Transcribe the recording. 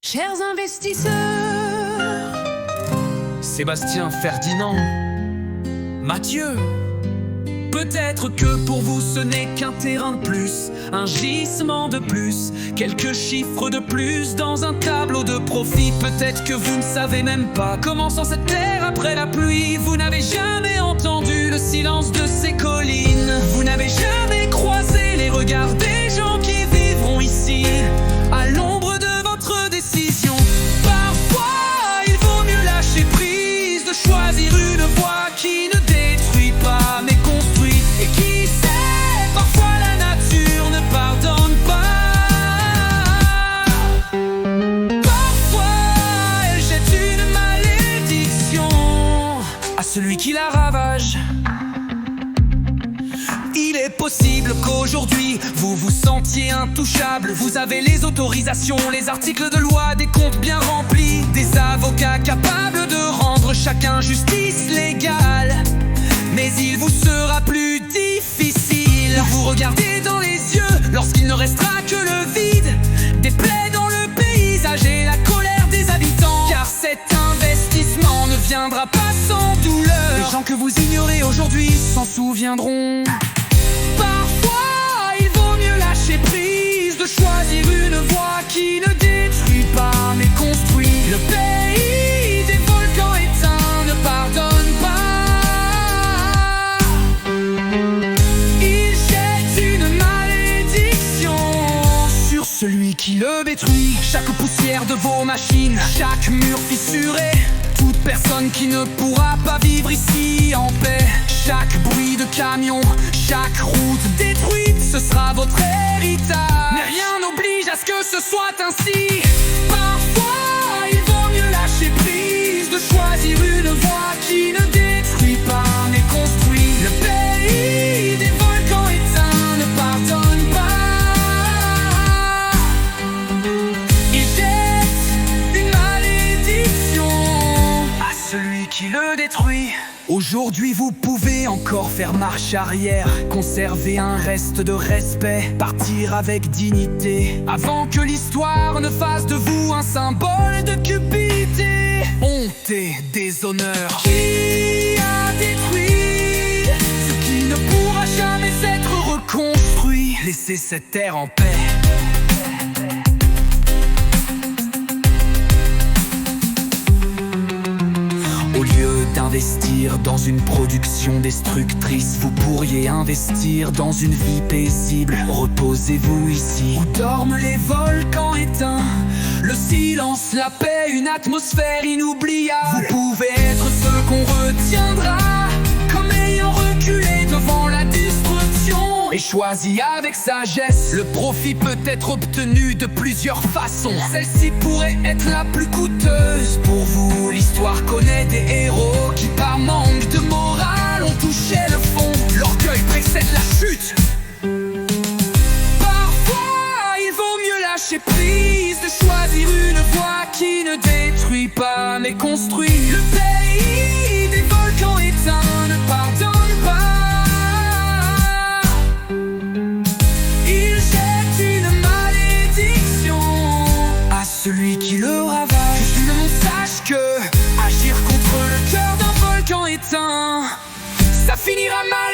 Chers investisseurs, Sébastien, Ferdinand, Mathieu. Peut-être que pour vous ce n'est qu'un terrain de plus, un gisement de plus, quelques chiffres de plus dans un tableau de profit. Peut-être que vous ne savez même pas comment sent cette terre après la pluie. Vous n'avez jamais entendu le silence de ces collines. Vous n'avez jamais croisé les regards des gens qui vivront ici, à l'ombre de votre décision. Parfois il vaut mieux lâcher prise, de choisir une voie qui ne détruit pas mais construit. Et qui sait, parfois la nature ne pardonne pas. Parfois elle jette une malédiction à celui qui la ravage. Il est possible qu'aujourd'hui vous vous sentiez intouchable. Vous avez les autorisations, les articles de loi, des comptes bien remplis, des avocats capables de rendre chacun justice légale. Mais il vous sera plus difficile vous regarder dans les yeux lorsqu'il ne restera que le vide, des plaies dans le paysage et la colère des habitants. Car cet investissement ne viendra pas sans douleur. Les gens que vous ignorez aujourd'hui s'en souviendront. Parfois il vaut mieux lâcher prise, de choisir une voie qui ne détruit pas mais construit. Le pays des volcans éteints ne pardonne pas. Il jette une malédiction sur celui qui le détruit. Chaque poussière de vos machines, chaque mur fissuré, toute personne qui ne pourra pas vivre ici en paix. Chaque bruit de camion, chaque route détruite, ce sera votre héritage. Mais rien n'oblige à ce que ce soit ainsi. Parfois il vaut mieux lâcher prise, de choisir une voie qui ne détruit pas mais construit. Le pays des volcans éteints ne pardonne pas. Il jette une malédiction à celui qui le détruit. Aujourd'hui vous pouvez encore faire marche arrière, conserver un reste de respect, partir avec dignité, avant que l'histoire ne fasse de vous un symbole de cupidité. Honte et déshonneur. Qui a détruit ce qui ne pourra jamais être reconstruit? Laissez cette terre en paix. Au lieu d'investir dans une production destructrice, vous pourriez investir dans une vie paisible. Reposez-vous ici où dorment les volcans éteints, le silence, la paix, une atmosphère inoubliable. Vous pouvez être ce qu'on retiendra comme ayant reculé devant la destruction et choisi avec sagesse. Le profit peut être obtenu de plusieurs façons. Celle-ci pourrait être la plus coûteuse pour vous. L'histoire connaît des héros qui par manque de morale ont touché le fond. L'orgueil précède la chute. Parfois il vaut mieux lâcher prise, de choisir une voie qui ne détruit pas mais construit. Le pays des volcans éteints ne pardonne pas. Il jette une malédiction à celui qui le ravage. Que tout le monde sache que agir contre le cœur d'un volcan éteint, ça finira mal.